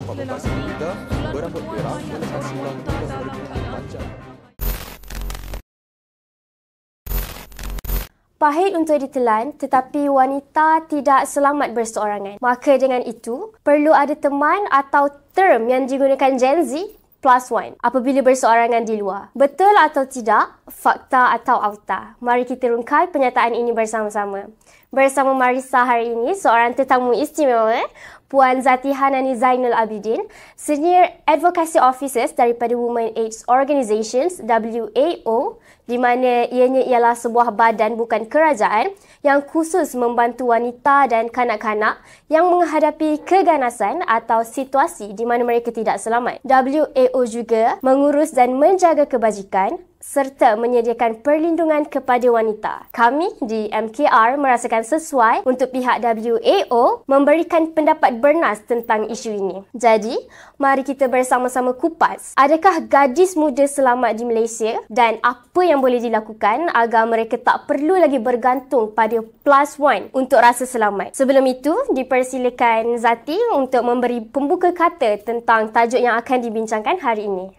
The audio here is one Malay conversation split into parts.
Pembebasan Muda berambut merah menekan 9 macam. Pahit untuk ditelan, tetapi wanita tidak selamat berseorangan. Maka dengan itu, perlu ada teman atau term yang digunakan Gen Z +1 apabila berseorangan di luar. Betul atau tidak? Fakta atau auta? Mari kita rungkai pernyataan ini bersama-sama. Bersama Marissa hari ini, seorang tetamu istimewa, Puan Zati Hanani Zainul Abidin, Senior Advocacy Officers daripada Women AIDS Organizations, WAO, di mana ianya ialah sebuah badan bukan kerajaan yang khusus membantu wanita dan kanak-kanak yang menghadapi keganasan atau situasi di mana mereka tidak selamat. WAO juga mengurus dan menjaga kebajikan serta menyediakan perlindungan kepada wanita. Kami di MKR merasakan sesuai untuk pihak WAO memberikan pendapat bernas tentang isu ini. Jadi, mari kita bersama-sama kupas. Adakah gadis muda selamat di Malaysia dan apa yang boleh dilakukan agar mereka tak perlu lagi bergantung pada +1 untuk rasa selamat? Sebelum itu, dipersilakan Zati untuk memberi pembuka kata tentang tajuk yang akan dibincangkan hari ini.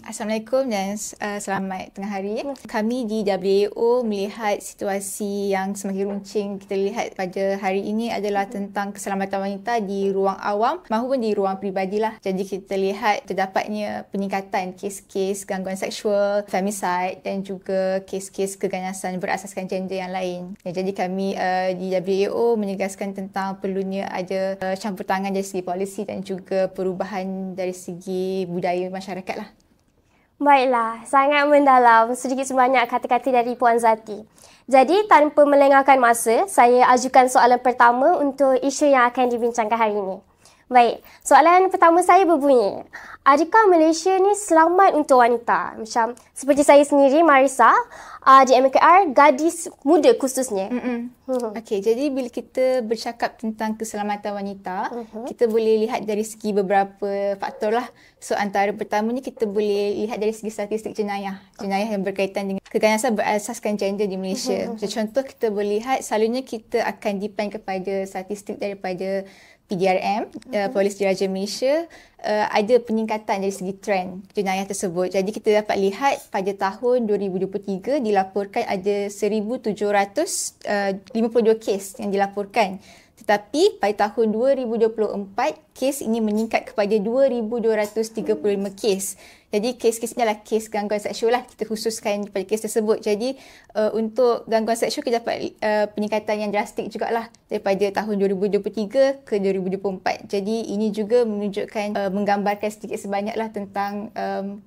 Assalamualaikum dan selamat tengah hari. Kami di WAO melihat situasi yang semakin runcing kita lihat pada hari ini adalah tentang keselamatan wanita di ruang awam maupun di ruang peribadilah. Jadi kita lihat terdapatnya peningkatan kes-kes gangguan seksual, femicide dan juga kes-kes keganasan berasaskan gender yang lain. Jadi kami di WAO menegaskan tentang perlunya ada campur tangan dari segi polisi dan juga perubahan dari segi budaya masyarakat lah. Baiklah, sangat mendalam sedikit sebanyak kata-kata dari Puan Zati. Jadi, tanpa melengahkan masa, saya ajukan soalan pertama untuk isu yang akan dibincangkan hari ini. Baik, soalan pertama saya berbunyi, adakah Malaysia ni selamat untuk wanita? Macam seperti saya sendiri, Marissa, di MKR, gadis muda khususnya. Okey, jadi bila kita bercakap tentang keselamatan wanita, kita boleh lihat dari segi beberapa faktor lah. So, antara pertamanya kita boleh lihat dari segi statistik jenayah. Jenayah yang berkaitan dengan keganasan berasaskan gender di Malaysia. Contoh kita boleh lihat, selalunya kita akan depend kepada statistik daripada PDRM, Polis Diraja Malaysia, ada peningkatan dari segi trend jenayah tersebut. Jadi kita dapat lihat pada tahun 2023 dilaporkan ada 1,752 kes yang dilaporkan. Tetapi pada tahun 2024, kes ini meningkat kepada 2,235 kes. Jadi kes-kes ini adalah kes gangguan seksual lah. Kita khususkan pada kes tersebut. Jadi untuk gangguan seksual kita dapat peningkatan yang drastik jugalah daripada tahun 2023 ke 2024. Jadi ini juga menunjukkan, menggambarkan sedikit sebanyaklah tentang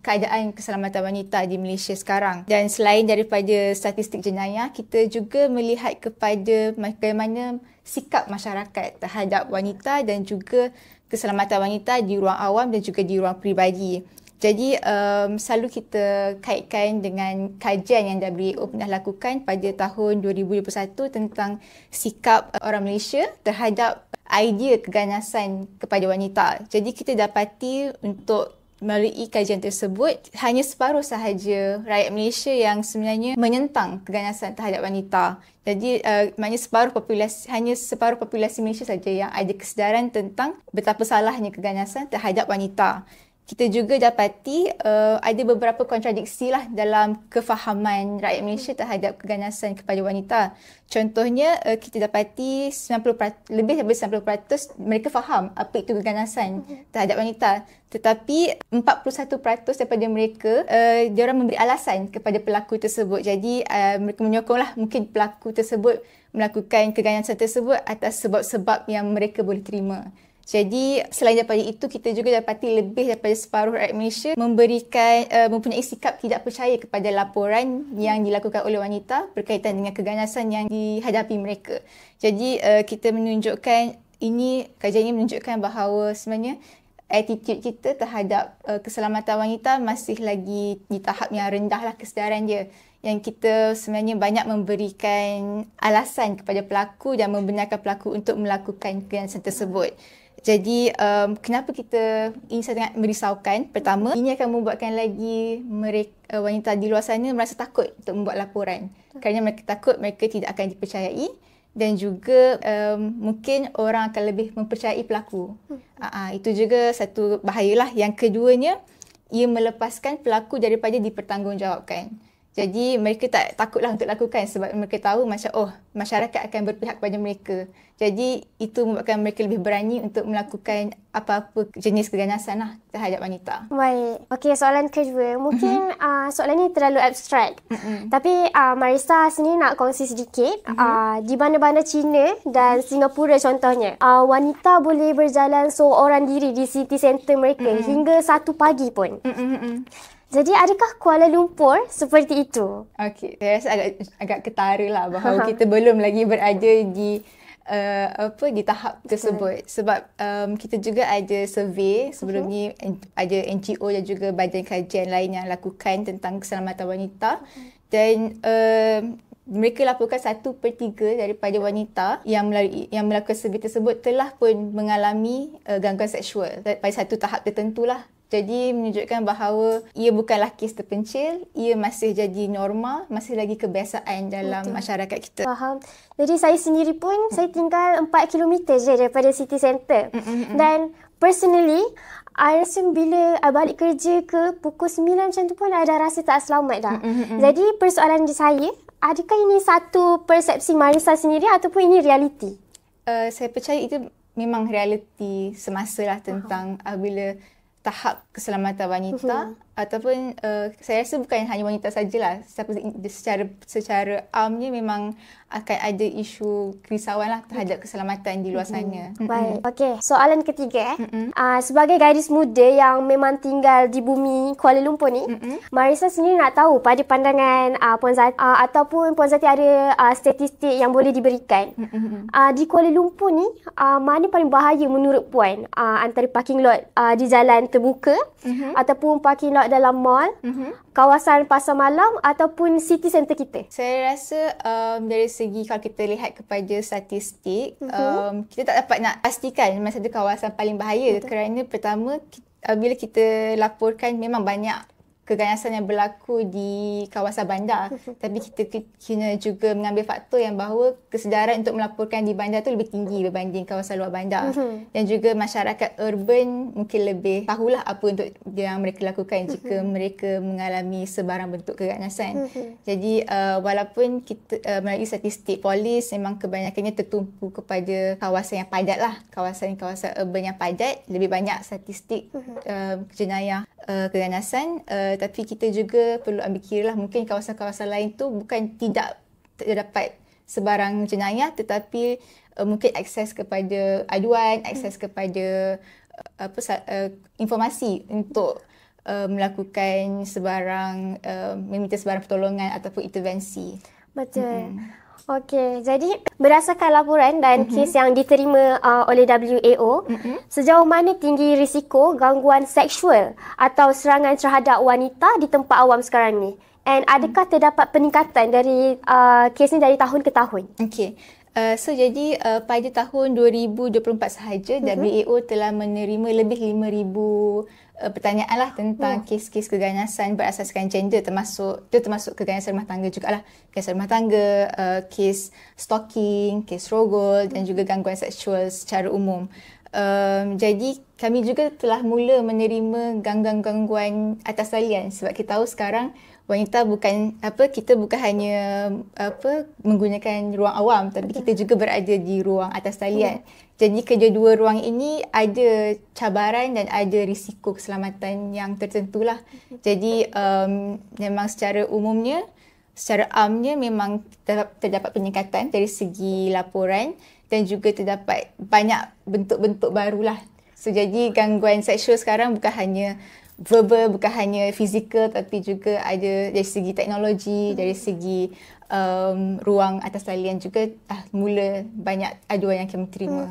keadaan keselamatan wanita di Malaysia sekarang. Dan selain daripada statistik jenayah, kita juga melihat kepada bagaimana sikap masyarakat terhadap wanita dan juga keselamatan wanita di ruang awam dan juga di ruang peribadi. Jadi selalu kita kaitkan dengan kajian yang WAO pernah lakukan pada tahun 2021 tentang sikap orang Malaysia terhadap idea keganasan kepada wanita. Jadi kita dapati untuk melalui kajian tersebut, hanya separuh sahaja rakyat Malaysia yang sebenarnya menentang keganasan terhadap wanita. Jadi maknanya hanya separuh populasi Malaysia saja yang ada kesedaran tentang betapa salahnya keganasan terhadap wanita. Kita juga dapati ada beberapa kontradiksi lah dalam kefahaman rakyat Malaysia terhadap keganasan kepada wanita. Contohnya, kita dapati lebih daripada 90% mereka faham apa itu keganasan terhadap wanita. Tetapi 41% daripada mereka, diorang memberi alasan kepada pelaku tersebut. Jadi mereka menyokonglah mungkin pelaku tersebut melakukan keganasan tersebut atas sebab-sebab yang mereka boleh terima. Jadi selain daripada itu, kita juga dapati lebih daripada separuh rakyat Malaysia mempunyai sikap tidak percaya kepada laporan yang dilakukan oleh wanita berkaitan dengan keganasan yang dihadapi mereka. Jadi kita menunjukkan kajian ini menunjukkan bahawa sebenarnya attitude kita terhadap keselamatan wanita masih lagi di tahap yang rendah lah kesedaran dia. Yang kita sebenarnya banyak memberikan alasan kepada pelaku dan membenarkan pelaku untuk melakukan keganasan tersebut. Jadi kenapa ini sangat merisaukan? Pertama, ini akan membuatkan lagi wanita di luar sana merasa takut untuk membuat laporan. Kerana mereka takut mereka tidak akan dipercayai dan juga mungkin orang akan lebih mempercayai pelaku. Itu juga satu bahayalah. Yang keduanya, ia melepaskan pelaku daripada dipertanggungjawabkan. Jadi mereka tak takutlah untuk lakukan sebab mereka tahu macam masyarakat akan berpihak kepada mereka. Jadi itu membuatkan mereka lebih berani untuk melakukan apa-apa jenis keganasan lah terhadap wanita. Baik. Okey, soalan kedua. Mungkin soalan ni terlalu abstrak. Tapi Marissa sini nak kongsi sedikit. Di bandar-bandar China dan Singapura contohnya, wanita boleh berjalan seorang diri di city centre mereka hingga 1 pagi pun. Jadi adakah Kuala Lumpur seperti itu? Okey, saya rasa agak ketara lah bahawa kita belum lagi berada di di tahap tersebut. Sebab kita juga ada survey sebelum ni, ada NGO dan juga badan kajian lain yang lakukan tentang keselamatan wanita. Dan mereka laporkan 1/3 daripada wanita yang melakukan survey tersebut telah pun mengalami gangguan seksual pada satu tahap tertentulah. Jadi menunjukkan bahawa ia bukanlah kes terpencil, ia masih jadi norma, masih lagi kebiasaan dalam masyarakat kita. Faham. Jadi saya sendiri pun, saya tinggal 4 km je daripada city centre. Dan personally, I rasa bila I balik kerja ke pukul 9 macam tu pun I dah rasa tak selamat dah. Jadi persoalan di saya, adakah ini satu persepsi Marissa sendiri ataupun ini realiti? Saya percaya itu memang realiti semasa lah tentang bila tahap keselamatan wanita ataupun saya rasa bukan hanya wanita sajalah, secara amnya memang akan ada isu kerisauan lah terhadap keselamatan di luar sana. Baik. Okey, soalan ketiga. Sebagai gadis muda yang memang tinggal di bumi Kuala Lumpur ni, Marissa sendiri nak tahu pada pandangan Puan Zati ataupun Puan Zati ada statistik yang boleh diberikan. Di Kuala Lumpur ni, mana paling bahaya menurut Puan? Antara parking lot di jalan terbuka ataupun parking lot dalam mall, kawasan pasar malam ataupun city centre kita? Saya rasa dari segi kalau kita lihat kepada statistik, kita tak dapat nak pastikan mana satu kawasan paling bahaya. Kerana pertama, bila kita laporkan memang banyak keganasan yang berlaku di kawasan bandar. Tapi kita kena juga mengambil faktor yang bahawa kesedaran untuk melaporkan di bandar tu lebih tinggi berbanding kawasan luar bandar. Dan juga masyarakat urban mungkin lebih tahulah apa untuk yang mereka lakukan jika mereka mengalami sebarang bentuk keganasan. Jadi walaupun kita melalui statistik polis memang kebanyakannya tertumpu kepada kawasan yang padat lah. Kawasan-kawasan urban yang padat, lebih banyak statistik jenayah keganasan. Tapi kita juga perlu ambil kira lah, mungkin kawasan-kawasan lain tu bukan tidak terdapat sebarang jenayah, tetapi mungkin akses kepada aduan, akses kepada informasi untuk melakukan sebarang meminta sebarang pertolongan ataupun intervensi. Betul. Okey, jadi berdasarkan laporan dan kes yang diterima oleh WAO, sejauh mana tinggi risiko gangguan seksual atau serangan terhadap wanita di tempat awam sekarang ni? And adakah terdapat peningkatan dari kes ni dari tahun ke tahun? Okey. Jadi pada tahun 2024 sahaja WAO telah menerima lebih 5,000 pertanyaan lah tentang kes-kes keganasan berasaskan gender, termasuk keganasan rumah tangga jugalah. Keganasan rumah tangga, kes stalking, kes rogol dan juga gangguan seksual secara umum. Jadi kami juga telah mula menerima gangguan-gangguan atas talian sebab kita tahu sekarang wanita kita bukan hanya menggunakan ruang awam, tapi kita juga berada di ruang atas talian. Jadi kedua-dua ruang ini ada cabaran dan ada risiko keselamatan yang tertentulah. Jadi memang secara amnya memang terdapat peningkatan dari segi laporan dan juga terdapat banyak bentuk-bentuk barulah. So jadi gangguan seksual sekarang bukan hanya verbal, bukan hanya fizikal, tapi juga ada dari segi teknologi, dari segi ruang atas talian juga mula banyak aduan yang kami terima.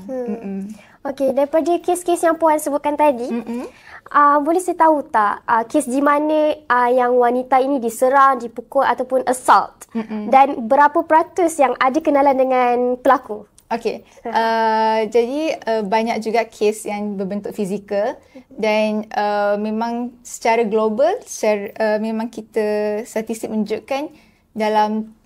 Okey, daripada kes-kes yang Puan sebutkan tadi, boleh saya tahu tak kes di mana yang wanita ini diserang, dipukul ataupun assault dan berapa peratus yang ada kenalan dengan pelaku? Okey, jadi banyak juga kes yang berbentuk fizikal dan memang secara global, memang kita statistik menunjukkan dalam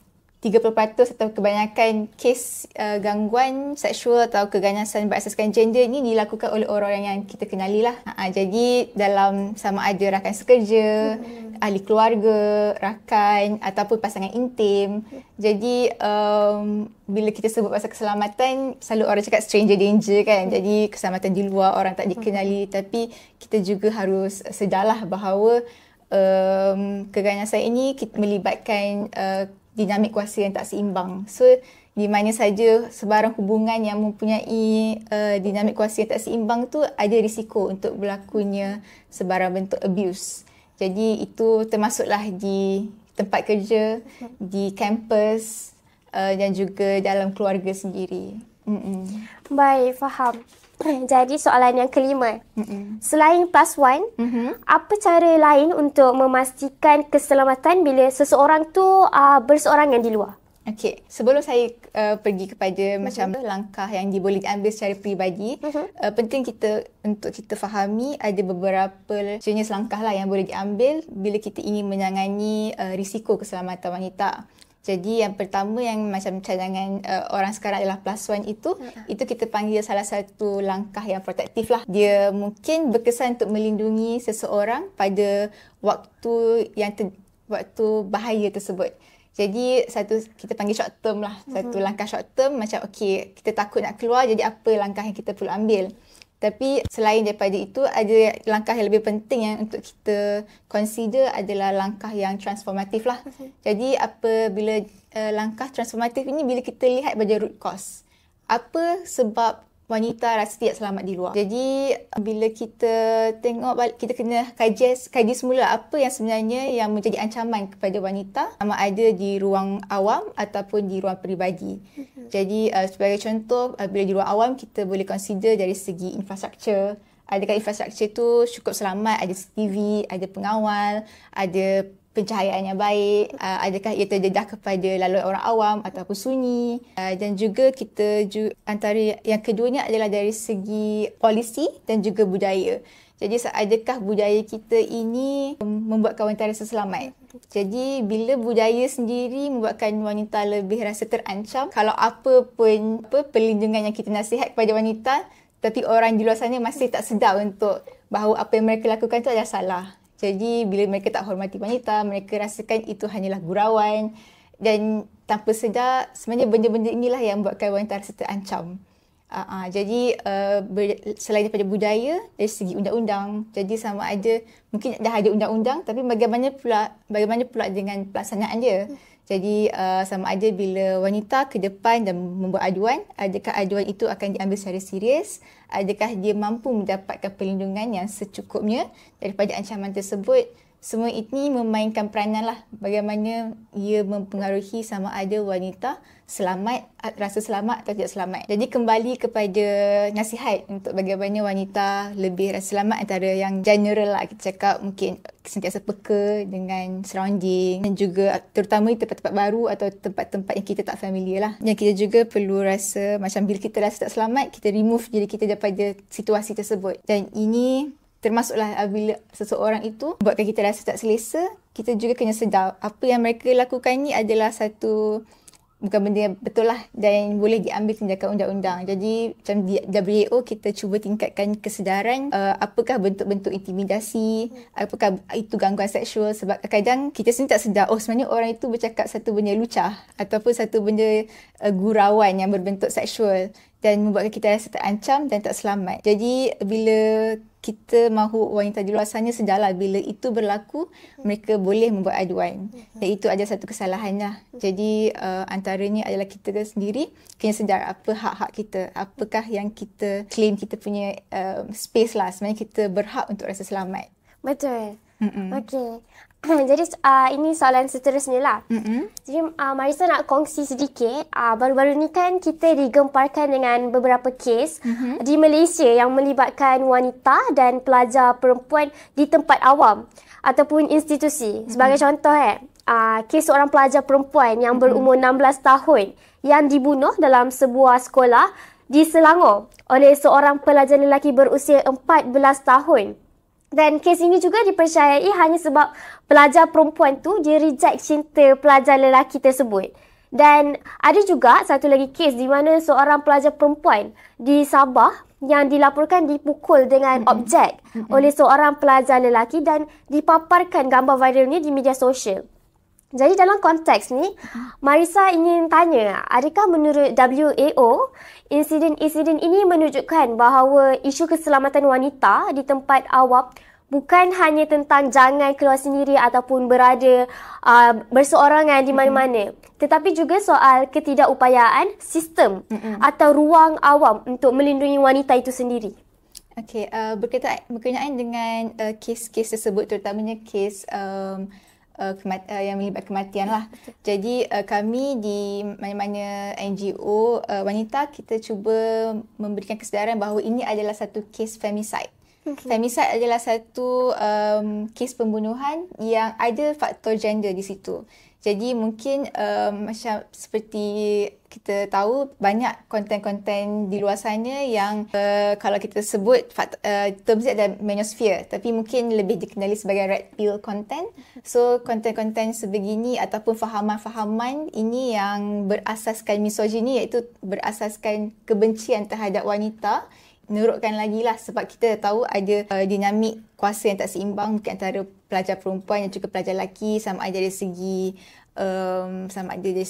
30% atau kebanyakan kes gangguan seksual atau keganasan berasaskan gender ni dilakukan oleh orang yang kita kenali lah. Jadi dalam sama ada rakan sekerja, ahli keluarga, rakan ataupun pasangan intim. Jadi bila kita sebut pasal keselamatan, selalu orang cakap stranger danger kan. Jadi keselamatan di luar, orang tak dikenali. Tapi kita juga harus sedarlah bahawa keganasan ini melibatkan dinamik kuasa yang tak seimbang. So, di mana saja sebarang hubungan yang mempunyai dinamik kuasa yang tak seimbang tu ada risiko untuk berlakunya sebarang bentuk abuse. Jadi, itu termasuklah di tempat kerja, di kampus dan juga dalam keluarga sendiri. Baik, faham. Jadi soalan yang kelima. Selain +1, apa cara lain untuk memastikan keselamatan bila seseorang tu berseorangan di luar? Okey, sebelum saya pergi kepada macam langkah yang boleh diambil secara peribadi, penting untuk kita fahami ada beberapa jenis langkah lah yang boleh diambil bila kita ingin menangani risiko keselamatan wanita. Jadi yang pertama yang macam cadangan orang sekarang adalah +1 itu kita panggil salah satu langkah yang protektif lah. Dia mungkin berkesan untuk melindungi seseorang pada waktu waktu bahaya tersebut. Jadi kita panggil short term lah. Satu langkah short term macam okey, kita takut nak keluar, jadi apa langkah yang kita perlu ambil. Tapi selain daripada itu, ada langkah yang lebih penting yang untuk kita consider adalah langkah yang transformatif lah. Jadi apabila langkah transformatif ini, bila kita lihat pada root cause. Apa sebab wanita rasa tidak selamat di luar? Jadi bila kita tengok balik, kita kena kaji semula apa yang sebenarnya yang menjadi ancaman kepada wanita, sama ada di ruang awam ataupun di ruang peribadi. Jadi sebagai contoh, bila di ruang awam kita boleh consider dari segi infrastruktur. Adakah infrastruktur tu cukup selamat, ada CCTV, ada pengawal, ada pencahayaan yang baik, adakah ia terdedah kepada laluan orang awam ataupun sunyi, dan juga antara yang keduanya adalah dari segi polisi dan juga budaya. Jadi adakah budaya kita ini membuatkan wanita rasa selamat? Jadi bila budaya sendiri membuatkan wanita lebih rasa terancam, kalau apa pun perlindungan yang kita nasihat kepada wanita, tapi orang di luar sana masih tak sedar untuk bahawa apa yang mereka lakukan itu adalah salah. Jadi bila mereka tak hormati wanita, mereka rasakan itu hanyalah gurauan, dan tanpa sedar sebenarnya benda-benda inilah yang membuatkan wanita rasa terancam. Jadi selain daripada budaya, dari segi undang-undang, jadi sama ada mungkin dah ada undang-undang, tapi bagaimana pula dengan pelaksanaan dia. Jadi sama ada bila wanita ke depan dan membuat aduan, adakah aduan itu akan diambil secara serius, adakah dia mampu mendapatkan perlindungan yang secukupnya daripada ancaman tersebut. Semua ini memainkan peranan lah bagaimana ia mempengaruhi sama ada wanita rasa selamat atau tidak selamat. Jadi kembali kepada nasihat untuk bagaimana wanita lebih rasa selamat, antara yang general lah kita cakap, mungkin sentiasa peka dengan surrounding dan juga terutama di tempat-tempat baru atau tempat-tempat yang kita tak familiar lah. Yang kita juga perlu rasa macam bila kita rasa tak selamat, kita remove diri kita daripada situasi tersebut. Dan ini termasuklah bila seseorang itu buatkan kita rasa tak selesa, kita juga kena sedar apa yang mereka lakukan ni adalah bukan benda yang betul lah dan boleh diambil tindakan undang-undang. Jadi macam di WHO kita cuba tingkatkan kesedaran apakah bentuk-bentuk intimidasi, apakah itu gangguan seksual, sebab kadang kita sendiri tak sedar sebenarnya orang itu bercakap satu benda lucah ataupun satu benda gurauan yang berbentuk seksual dan membuatkan kita rasa terancam dan tak selamat. Jadi bila kita mahu wanita di luar sana sedarlah bila itu berlaku, mereka boleh membuat aduan. Dan itu adalah satu kesalahan lah. Jadi antaranya adalah kita sendiri kena sedar apa hak-hak kita, apakah yang kita claim kita punya space lah. Sebenarnya kita berhak untuk rasa selamat. Betul. Okey. Jadi ini soalan seterusnya lah. Jadi Marissa nak kongsi sedikit. Baru-baru ni kan kita digemparkan dengan beberapa kes di Malaysia yang melibatkan wanita dan pelajar perempuan di tempat awam ataupun institusi. Sebagai contoh kes seorang pelajar perempuan yang berumur 16 tahun yang dibunuh dalam sebuah sekolah di Selangor oleh seorang pelajar lelaki berusia 14 tahun. Dan kes ini juga dipercayai hanya sebab pelajar perempuan tu dia reject cinta pelajar lelaki tersebut. Dan ada juga satu lagi kes di mana seorang pelajar perempuan di Sabah yang dilaporkan dipukul dengan objek oleh seorang pelajar lelaki dan dipaparkan gambar viralnya di media sosial. Jadi dalam konteks ni, Marissa ingin tanya, adakah menurut WAO, insiden-insiden ini menunjukkan bahawa isu keselamatan wanita di tempat awam bukan hanya tentang jangan keluar sendiri ataupun berada berseorangan di mana-mana, tetapi juga soal ketidakupayaan sistem atau ruang awam untuk melindungi wanita itu sendiri. Okey, berkenaan dengan kes-kes tersebut, terutamanya kes yang melibatkan kematian lah. Jadi kami di mana-mana NGO wanita, kita cuba memberikan kesedaran bahawa ini adalah satu kes femicide. Femicide adalah satu kes pembunuhan yang ada faktor gender di situ. Jadi mungkin macam seperti kita tahu, banyak konten-konten di luar sana yang kalau kita sebut termnya ada manosphere, tapi mungkin lebih dikenali sebagai red pill content. So konten-konten sebegini ataupun fahaman-fahaman ini yang berasaskan misogyni, iaitu berasaskan kebencian terhadap wanita, menurutkan lagi lah, sebab kita tahu ada dinamik kuasa yang tak seimbang mungkin antara pelajar perempuan dan juga pelajar lelaki, sama ada dari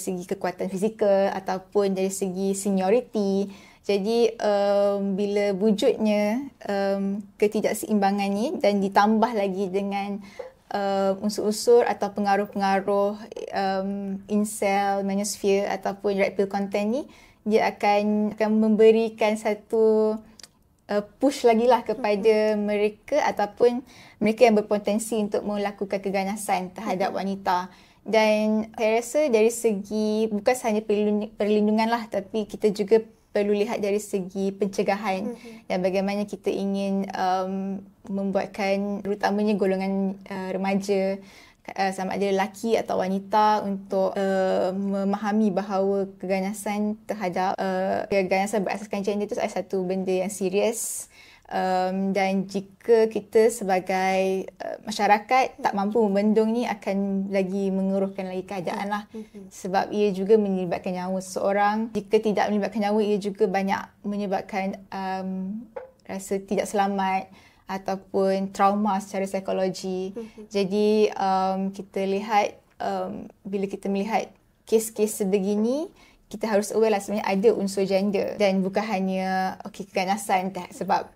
segi kekuatan fizikal ataupun dari segi seniority. Jadi bila wujudnya ketidakseimbangan ni dan ditambah lagi dengan unsur-unsur atau pengaruh-pengaruh incel, manosphere ataupun red pill content ni, dia akan memberikan satu push lagi lah kepada mereka ataupun mereka yang berpotensi untuk melakukan keganasan terhadap wanita. Dan saya rasa dari segi bukan sahaja perlindungan lah, tapi kita juga perlu lihat dari segi pencegahan dan bagaimana kita ingin membuatkan terutamanya golongan remaja, sama ada lelaki atau wanita, untuk memahami bahawa keganasan terhadap keganasan berasaskan gender itu adalah satu benda yang serius. Dan jika kita sebagai masyarakat tak mampu membendung ni, akan lagi mengeruhkan lagi keadaan lah. Sebab ia juga melibatkan nyawa seseorang. Jika tidak melibatkan nyawa, ia juga banyak menyebabkan rasa tidak selamat ataupun trauma secara psikologi. Jadi kita lihat, bila kita melihat kes-kes sebegini, kita harus aware lah sebenarnya ada unsur gender dan bukan hanya keganasan sebab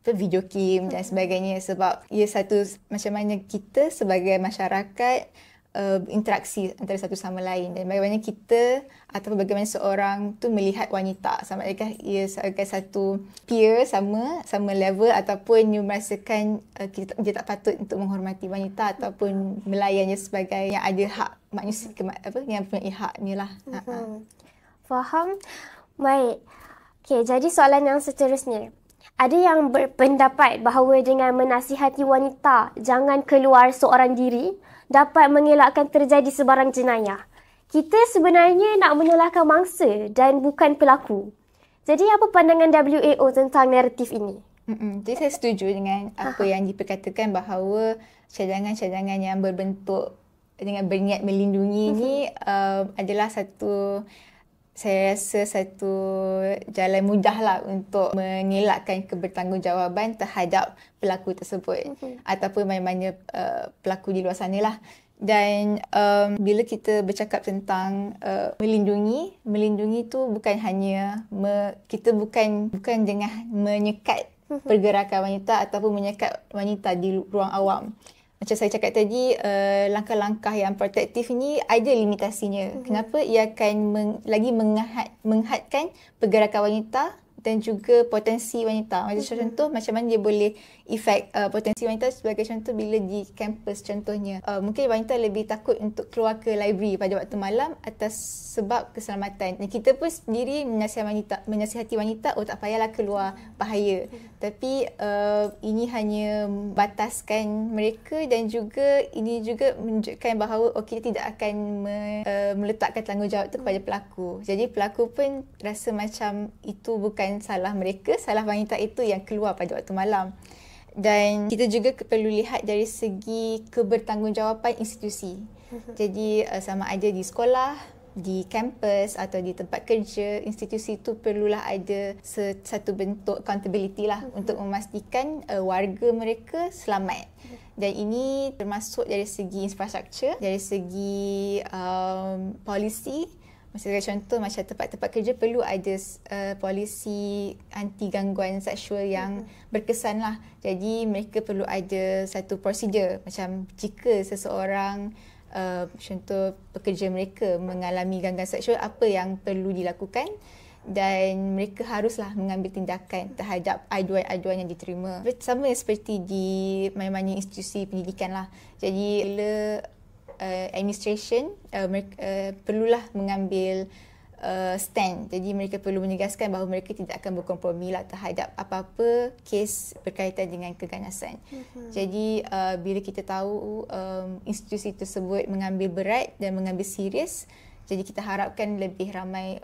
video game dan sebagainya. Sebab ia satu macam mana kita sebagai masyarakat interaksi antara satu sama lain, dan bagaimana kita atau bagaimana seorang tu melihat wanita, sama adakah ia sebagai satu peer sama level ataupun dia merasakan dia tak patut untuk menghormati wanita ataupun melayannya sebagai yang ada hak manusia, yang punya hak ni lah. Faham? Baik. Okay, jadi soalan yang seterusnya. Ada yang berpendapat bahawa dengan menasihati wanita jangan keluar seorang diri dapat mengelakkan terjadi sebarang jenayah. Kita sebenarnya nak menyalahkan mangsa dan bukan pelaku. Jadi apa pandangan WAO tentang naratif ini? Jadi saya setuju dengan apa yang diperkatakan bahawa cadangan-cadangan yang berbentuk dengan berniat melindungi ini adalah saya rasa satu jalan mudah lah untuk mengelakkan kebertanggungjawaban terhadap pelaku tersebut ataupun mana-mana pelaku di luar sana lah. Dan bila kita bercakap tentang melindungi tu bukan hanya kita bukan dengan menyekat pergerakan wanita ataupun menyekat wanita di ruang awam. Macam saya cakap tadi, langkah-langkah yang protektif ni ada limitasinya. Kenapa? Ia akan lagi menghadkan pergerakan wanita dan juga potensi wanita. Contoh macam mana dia boleh efek potensi wanita, sebagai contoh bila di kampus contohnya. Mungkin wanita lebih takut untuk keluar ke library pada waktu malam atas sebab keselamatan. Dan kita pun sendiri menasihati wanita, tak payahlah keluar, bahaya. Tapi ini hanya bataskan mereka dan juga ini juga menunjukkan bahawa kita tidak akan meletakkan tanggungjawab itu kepada pelaku. Jadi pelaku pun rasa macam itu bukan salah mereka, salah wanita itu yang keluar pada waktu malam. Dan kita juga perlu lihat dari segi kebertanggungjawaban institusi. Jadi sama ada di sekolah, di kampus atau di tempat kerja, institusi itu perlulah ada satu bentuk accountability lah untuk memastikan warga mereka selamat. Dan ini termasuk dari segi infrastruktur, dari segi polisi. Sebagai contoh, macam tempat-tempat kerja perlu ada polisi anti gangguan seksual yang berkesan lah. Jadi mereka perlu ada satu prosedur. Macam jika seseorang contoh pekerja mereka mengalami gangguan seksual, apa yang perlu dilakukan, dan mereka haruslah mengambil tindakan terhadap aduan-aduan yang diterima. Sama seperti di mana-mana institusi pendidikan lah. Jadi bila administration perlulah mengambil stand. Jadi mereka perlu menegaskan bahawa mereka tidak akan berkompromi lah terhadap apa-apa kes berkaitan dengan keganasan. Jadi bila kita tahu institusi tersebut mengambil berat dan mengambil serius, jadi kita harapkan lebih ramai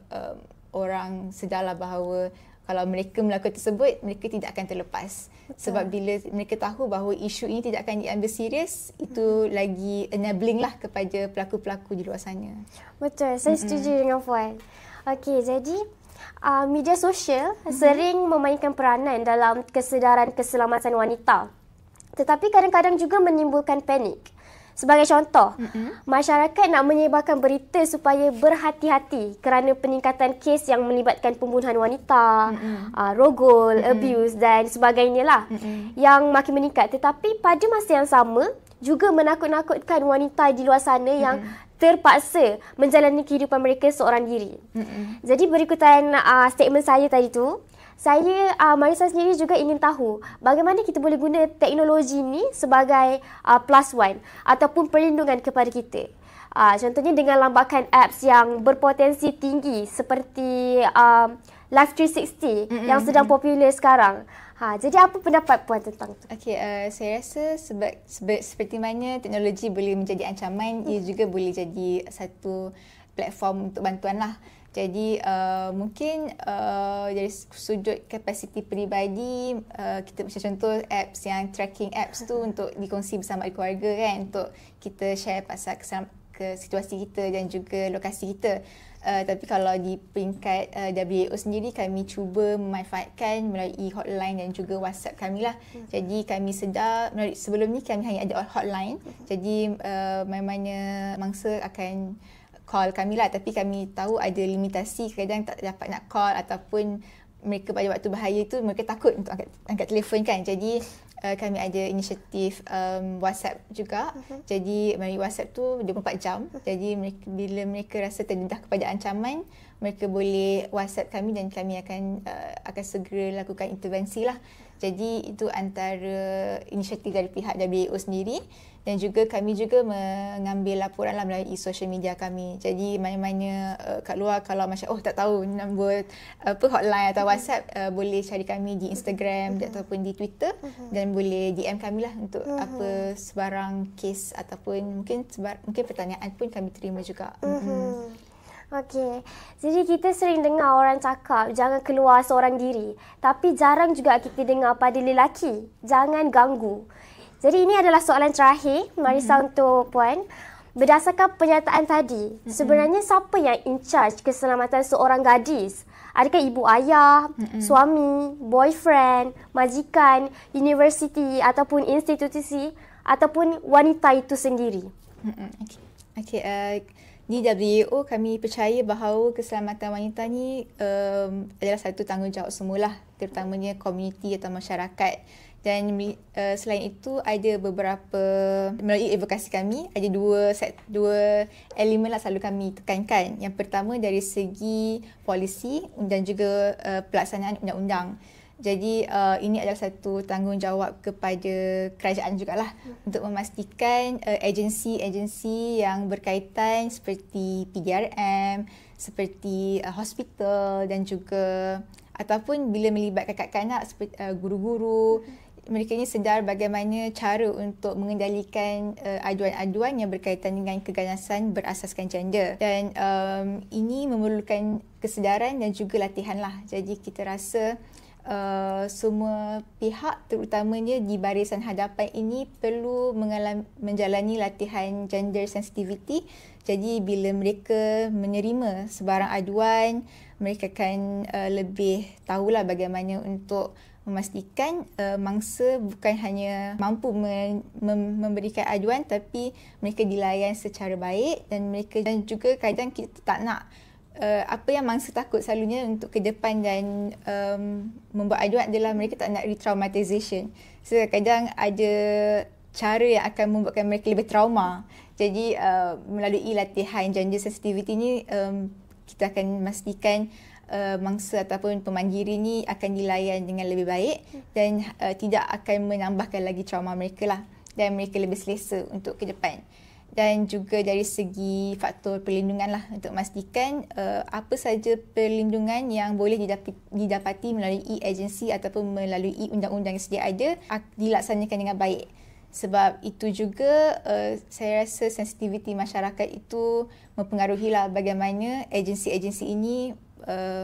orang sedarlah bahawa kalau mereka melakukan tersebut, mereka tidak akan terlepas. Betul. Sebab bila mereka tahu bahawa isu ini tidak akan diambil serius, itu lagi enabling lah kepada pelaku-pelaku di luar sana. Betul, saya setuju dengan Puan. Okey, jadi media sosial sering memainkan peranan dalam kesedaran keselamatan wanita. Tetapi kadang-kadang juga menimbulkan panik. Sebagai contoh, masyarakat nak menyebarkan berita supaya berhati-hati kerana peningkatan kes yang melibatkan pembunuhan wanita, rogol, abuse dan sebagainya lah yang makin meningkat. Tetapi pada masa yang sama, juga menakut-nakutkan wanita di luar sana yang terpaksa menjalani kehidupan mereka seorang diri. Jadi berikutan statement saya tadi tu, saya, Marissa sendiri juga ingin tahu bagaimana kita boleh guna teknologi ni sebagai plus one ataupun perlindungan kepada kita. Contohnya dengan lambakan apps yang berpotensi tinggi seperti Life 360 yang sedang popular sekarang. Jadi apa pendapat Puan tentang itu? Okey, saya rasa seperti mana teknologi boleh menjadi ancaman, ia juga boleh jadi satu platform untuk bantuan lah. Jadi mungkin dari sudut kapasiti peribadi, kita macam contoh apps yang tracking apps tu untuk dikongsi bersama keluarga kan, untuk kita share pasal situasi kita dan juga lokasi kita. Tapi kalau di peringkat WHO sendiri, kami cuba memanfaatkan melalui hotline dan juga WhatsApp kami lah. Jadi kami sedar, sebelum ni kami hanya ada hotline. Jadi mana-mana mangsa akan call kami lah, tapi kami tahu ada limitasi, kadang tak dapat nak call ataupun mereka pada waktu bahaya tu mereka takut untuk angkat telefon kan. Jadi kami ada inisiatif WhatsApp juga. Jadi melalui WhatsApp tu 24 jam. Jadi bila mereka rasa terdedah kepada ancaman, mereka boleh WhatsApp kami dan kami akan segera lakukan intervensi lah. Jadi itu antara inisiatif dari pihak WHO sendiri. Dan juga kami juga mengambil laporan lah melalui social media kami. Jadi mana-mana kat luar kalau macam tak tahu nombor hotline atau WhatsApp, boleh cari kami di Instagram ataupun di Twitter dan boleh DM kami lah untuk apa sebarang kes ataupun mungkin pertanyaan pun kami terima juga. Okey, jadi kita sering dengar orang cakap jangan keluar seorang diri. Tapi jarang juga kita dengar pada lelaki, jangan ganggu. Jadi ini adalah soalan terakhir, Marissa, untuk Puan. Berdasarkan pernyataan tadi, sebenarnya siapa yang in charge keselamatan seorang gadis? Adakah ibu ayah, suami, boyfriend, majikan, universiti ataupun institusi ataupun wanita itu sendiri? Okey, di WHO kami percaya bahawa keselamatan wanita ni adalah satu tanggungjawab semualah, terutamanya komuniti atau masyarakat. Dan selain itu ada beberapa, melalui advokasi kami, ada dua elemen lah selalu kami tekankan. Yang pertama dari segi polisi dan juga pelaksanaan undang-undang. Jadi ini adalah satu tanggungjawab kepada kerajaan jugalah untuk memastikan agensi-agensi yang berkaitan seperti PDRM, seperti hospital dan juga ataupun bila melibatkan kanak-kanak seperti guru-guru, mereka ini sedar bagaimana cara untuk mengendalikan aduan-aduan yang berkaitan dengan keganasan berasaskan gender. Dan ini memerlukan kesedaran dan juga latihan lah. Jadi kita rasa semua pihak terutamanya di barisan hadapan ini perlu menjalani latihan gender sensitivity. Jadi bila mereka menerima sebarang aduan, mereka akan lebih tahulah bagaimana untuk memastikan mangsa bukan hanya mampu memberikan aduan tapi mereka dilayan secara baik, dan juga kadang kita tak nak apa yang mangsa takut selalunya untuk ke depan dan membuat aduan adalah mereka tak nak re-traumatization. So kadang ada cara yang akan membuatkan mereka lebih trauma. Jadi melalui latihan gender sensitivity ni kita akan memastikan mangsa ataupun pemanggiri ni akan dilayan dengan lebih baik dan tidak akan menambahkan lagi trauma mereka lah, dan mereka lebih selesa untuk ke depan. Dan juga dari segi faktor perlindungan lah, untuk memastikan apa saja perlindungan yang boleh didapati melalui agensi ataupun melalui undang-undang yang sedia ada dilaksanakan dengan baik. Sebab itu juga saya rasa sensitiviti masyarakat itu mempengaruhilah bagaimana agensi-agensi ini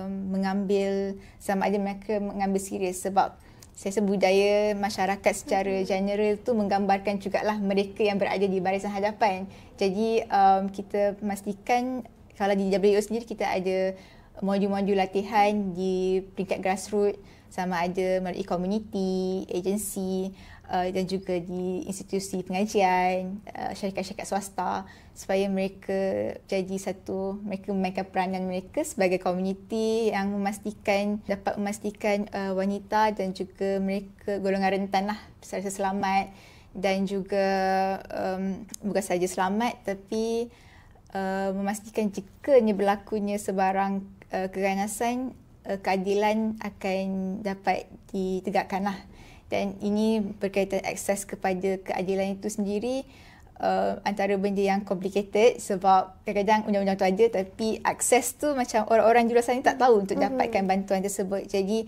mengambil, sama ada mereka mengambil serius. Sebab saya rasa budaya masyarakat secara general tu menggambarkan jugalah mereka yang berada di barisan hadapan. Jadi kita memastikan kalau di WO sendiri kita ada modul-modul latihan di peringkat grassroots, sama ada melalui komuniti, agensi dan juga di institusi pengajian, syarikat-syarikat swasta, supaya mereka mereka memainkan peranan mereka sebagai komuniti yang dapat memastikan wanita dan juga mereka golongan rentan lah secara selamat, dan juga bukan sahaja selamat tapi memastikan jikanya berlakunya sebarang keganasan, keadilan akan dapat ditegakkan lah. Dan ini berkaitan akses kepada keadilan itu sendiri antara benda yang complicated, sebab kadang-kadang undang-undang tu ada tapi akses tu macam orang-orang di luar sana tak tahu untuk dapatkan bantuan tersebut. Jadi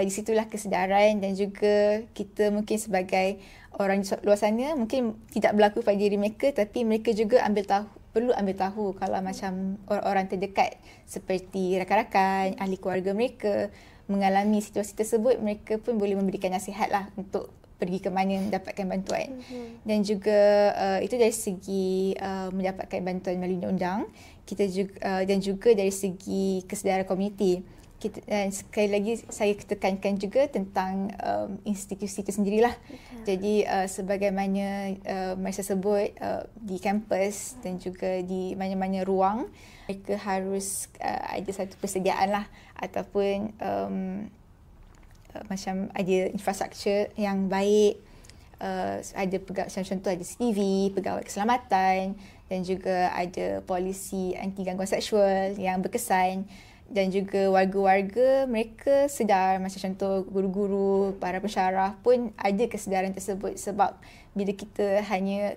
di situlah kesedaran, dan juga kita mungkin sebagai orang di luar sana mungkin tidak berlaku pada diri mereka, tapi mereka juga perlu ambil tahu kalau macam orang-orang terdekat seperti rakan-rakan, ahli keluarga mereka mengalami situasi tersebut, mereka pun boleh memberikan nasihat lah untuk pergi ke mana mendapatkan bantuan. Dan juga itu dari segi mendapatkan bantuan melalui undang-undang, dan juga dari segi kesedaran komuniti. Dan sekali lagi saya tekankan juga tentang institusi itu sendirilah. Jadi sebagaimana Malaysia sebut di kampus dan juga di mana-mana ruang, mereka harus ada satu persediaan lah, ataupun macam ada infrastruktur yang baik, ada contoh ada CCTV, pegawai keselamatan, dan juga ada polisi anti gangguan seksual yang berkesan. Dan juga warga-warga mereka sedar, macam contoh guru-guru, para pensyarah pun ada kesedaran tersebut. Sebab bila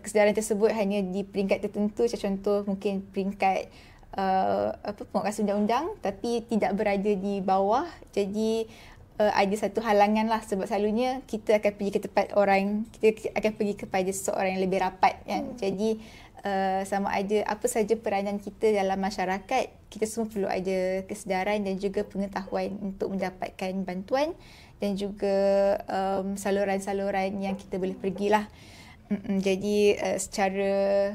kesedaran tersebut hanya di peringkat tertentu, macam contoh mungkin peringkat penguatkuasa undang-undang tapi tidak berada di bawah, jadi ada satu halangan lah, sebab selalunya kita akan pergi ke tempat kita akan pergi kepada seseorang yang lebih rapat kan. Jadi sama ada apa saja peranan kita dalam masyarakat, kita semua perlu ada kesedaran dan juga pengetahuan untuk mendapatkan bantuan, dan juga saluran-saluran yang kita boleh pergilah. Jadi secara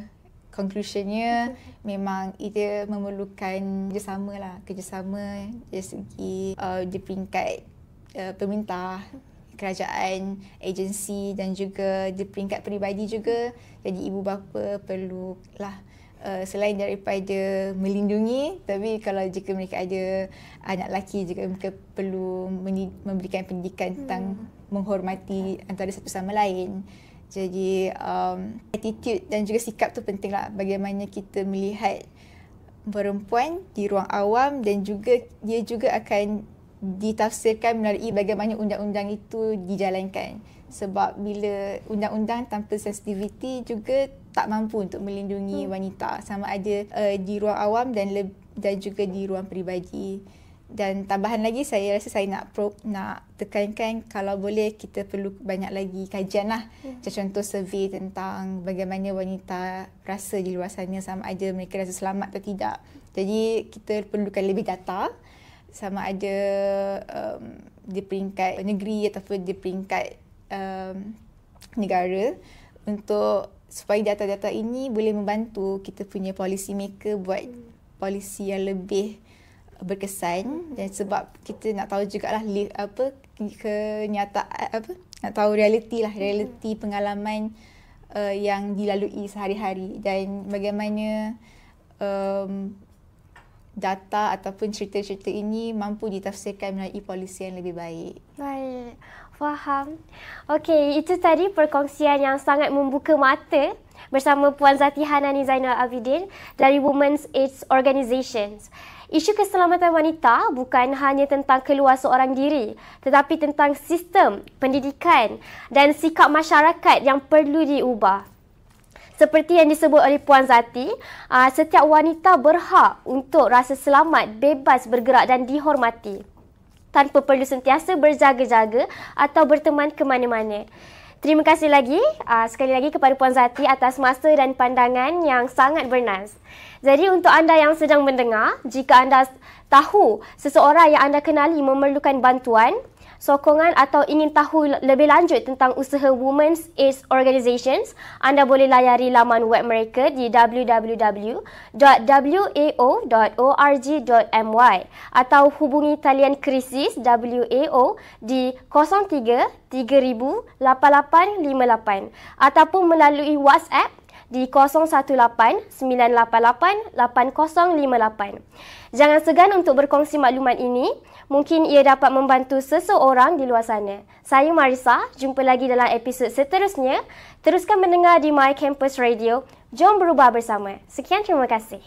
conclusionnya memang ia memerlukan kerjasama dari segi di peringkat pemerintah, kerajaan, agensi, dan juga di peringkat peribadi juga. Jadi ibu bapa perlulah selain daripada melindungi, tapi kalau jika mereka ada anak lelaki juga mereka perlu memberikan pendidikan tentang menghormati antara satu sama lain. Jadi attitude dan juga sikap tu penting lah, bagaimana kita melihat perempuan di ruang awam, dan juga dia juga akan ditafsirkan melalui bagaimana undang-undang itu dijalankan. Sebab bila undang-undang tanpa sensitiviti juga tak mampu untuk melindungi wanita, sama ada di ruang awam dan juga di ruang peribadi. Dan tambahan lagi, saya rasa saya nak tekankan, kalau boleh kita perlu banyak lagi kajian lah. Macam contoh survey tentang bagaimana wanita rasa di luar sana, sama ada mereka rasa selamat atau tidak. Jadi kita perlukan lebih data, sama ada di peringkat negeri ataupun di peringkat negara, untuk supaya data-data ini boleh membantu kita punya policy maker buat polisi yang lebih berkesan. Dan sebab kita nak tahu jugalah kenyataan nak tahu realiti pengalaman yang dilalui sehari-hari, dan bagaimana data ataupun cerita-cerita ini mampu ditafsirkan melalui polisi yang lebih baik. Baik, faham. Okey, itu tadi perkongsian yang sangat membuka mata bersama Puan Zati Hanani Zainal Abidin dari Women's AIDS Organizations. Isu keselamatan wanita bukan hanya tentang keluar seorang diri, tetapi tentang sistem, pendidikan dan sikap masyarakat yang perlu diubah. Seperti yang disebut oleh Puan Zati, setiap wanita berhak untuk rasa selamat, bebas bergerak dan dihormati, tanpa perlu sentiasa berjaga-jaga atau berteman ke mana-mana. Terima kasih lagi sekali lagi kepada Puan Zati atas masa dan pandangan yang sangat bernas. Jadi untuk anda yang sedang mendengar, jika anda tahu seseorang yang anda kenali memerlukan bantuan, sokongan atau ingin tahu lebih lanjut tentang usaha Women's AIDS Organizations, anda boleh layari laman web mereka di www.wao.org.my atau hubungi talian krisis WAO di 03 3000 8858 ataupun melalui WhatsApp di 018-988-8058. Jangan segan untuk berkongsi maklumat ini. Mungkin ia dapat membantu seseorang di luar sana. Saya Marisa, jumpa lagi dalam episod seterusnya. Teruskan mendengar di My Campus Radio. Jom berubah bersama. Sekian, terima kasih.